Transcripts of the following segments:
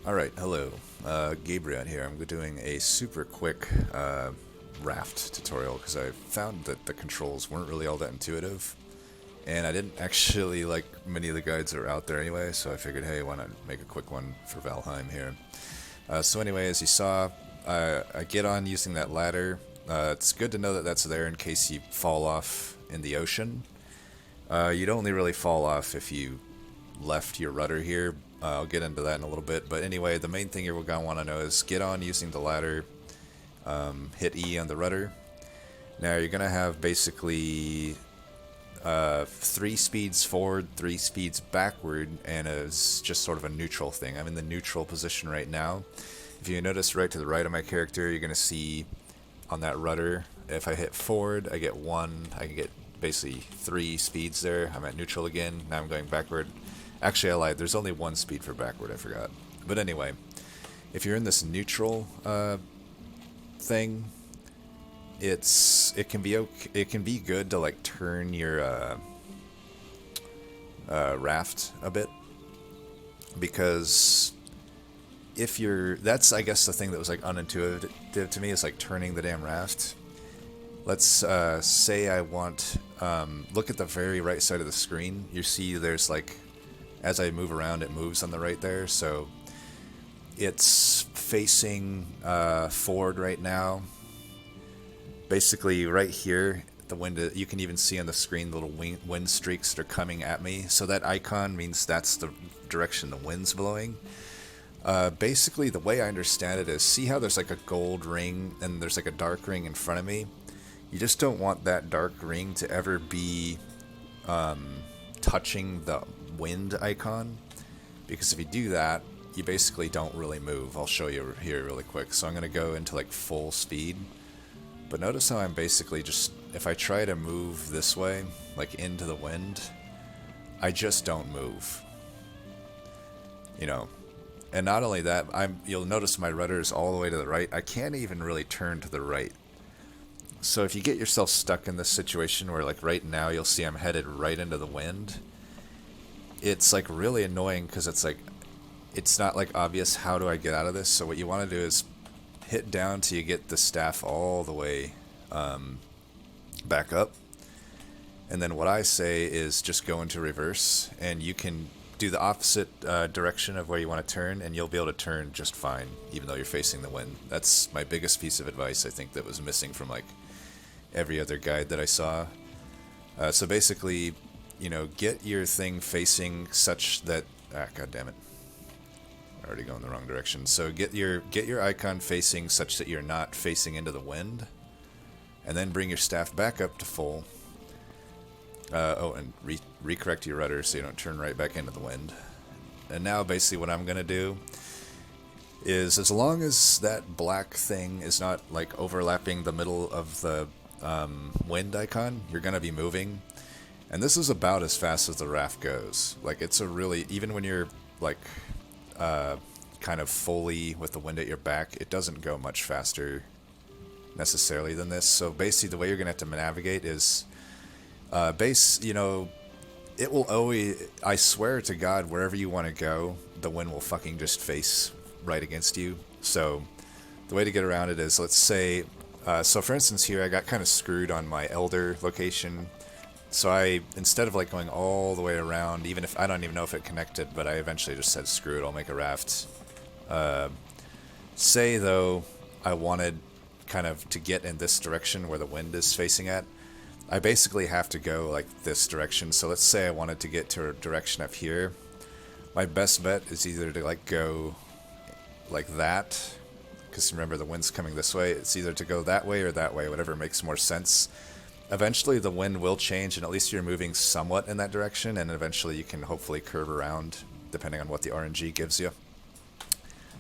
Alright, hello. Gabriel here. I'm doing a super quick Raft tutorial because I found that the controls weren't really all that intuitive. And I didn't actually like many of the guides that are out there anyway, so I figured, hey, why not make a quick one for Valheim here. So anyway, as you saw, I get on using that ladder. It's good to know that that's there in case you fall off in the ocean. You'd only really fall off if you left your rudder here. I'll get into that in a little bit, but anyway, the main thing you're going to want to know is get on using the ladder, hit E on the rudder. Now you're going to have basically 3 speeds forward, 3 speeds backward, and it's just sort of a neutral thing. I'm in the neutral position right now. If you notice right to the right of my character, you're going to see on that rudder, if I hit forward, I get 1, I can get basically 3 speeds there. I'm at neutral again, now I'm going backward. Actually, I lied. There's only 1 speed for backward. I forgot. But anyway, if you're in this neutral thing, it can be good to like turn your raft a bit, because if you're that's I guess the thing that was like unintuitive to me is like turning the damn raft. Let's say I want look at the very right side of the screen. You see there's like, as I move around, it moves on the right there, so it's facing forward right now. Basically, right here, the wind, you can even see on the screen the little wind streaks that are coming at me, so that icon means that's the direction the wind's blowing. Basically, the way I understand it is, see how there's like a gold ring and there's like a dark ring in front of me? You just don't want that dark ring to ever be touching the wind icon, because if you do that, you basically don't really move. I'll show you here really quick. So I'm going to go into like full speed, but notice how I'm basically just, if I try to move this way, like into the wind, I just don't move. You know, and not only that, you'll notice my rudder is all the way to the right. I can't even really turn to the right. So if you get yourself stuck in this situation where like right now you'll see I'm headed right into the wind, it's like really annoying because it's like, it's not like obvious how do I get out of this. So what you want to do is hit down till you get the staff all the way back up. And then what I say is just go into reverse, and you can do the opposite direction of where you want to turn, and you'll be able to turn just fine, even though you're facing the wind. That's my biggest piece of advice, I think, that was missing from like every other guide that I saw. So basically, you know, get your thing facing such that, god damn it, already going the wrong direction. So get your icon facing such that you're not facing into the wind, and then bring your staff back up to full. Oh, and recorrect your rudder so you don't turn right back into the wind. And now basically what I'm gonna do is, as long as that black thing is not like overlapping the middle of the wind icon, you're gonna be moving. And this is about as fast as the raft goes. Like, it's a really, even when you're like kind of fully with the wind at your back, it doesn't go much faster necessarily than this. So basically the way you're gonna have to navigate is you know, it will always, I swear to God, wherever you want to go, the wind will fucking just face right against you. So the way to get around it is, let's say, so for instance here, I got kind of screwed on my elder location. So I, instead of like going all the way around, even if, I don't even know if it connected, but I eventually just said, screw it, I'll make a raft. Say though, I wanted kind of to get in this direction where the wind is facing at, I basically have to go like this direction. So let's say I wanted to get to a direction up here. My best bet is either to like go like that, because remember the wind's coming this way. It's either to go that way or that way, whatever makes more sense. Eventually the wind will change, and at least you're moving somewhat in that direction, and eventually you can hopefully curve around depending on what the RNG gives you.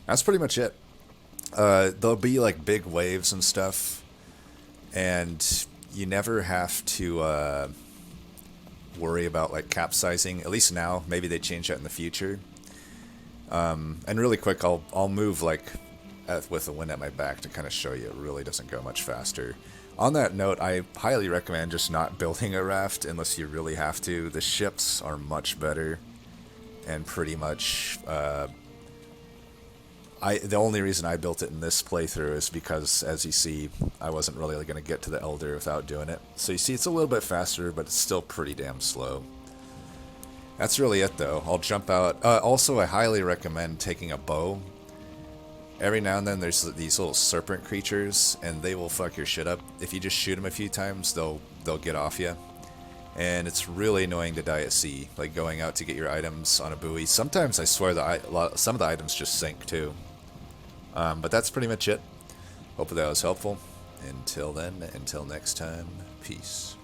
That's pretty much it. There'll be like big waves and stuff, and you never have to worry about like capsizing, at least now. Maybe they change that in the future. And really quick, I'll move like with the wind at my back to kind of show you it really doesn't go much faster. On that note, I highly recommend just not building a raft unless you really have to. The ships are much better and pretty much the only reason I built it in this playthrough is because, as you see, I wasn't really going to get to the Elder without doing it. So you see, it's a little bit faster, but it's still pretty damn slow. That's really it, though. I'll jump out. Also, I highly recommend taking a bow. Every now and then, there's these little serpent creatures, and they will fuck your shit up. If you just shoot them a few times, they'll get off you. And it's really annoying to die at sea, like going out to get your items on a buoy. Sometimes I swear some of the items just sink too. But that's pretty much it. Hopefully that was helpful. Until then, until next time, peace.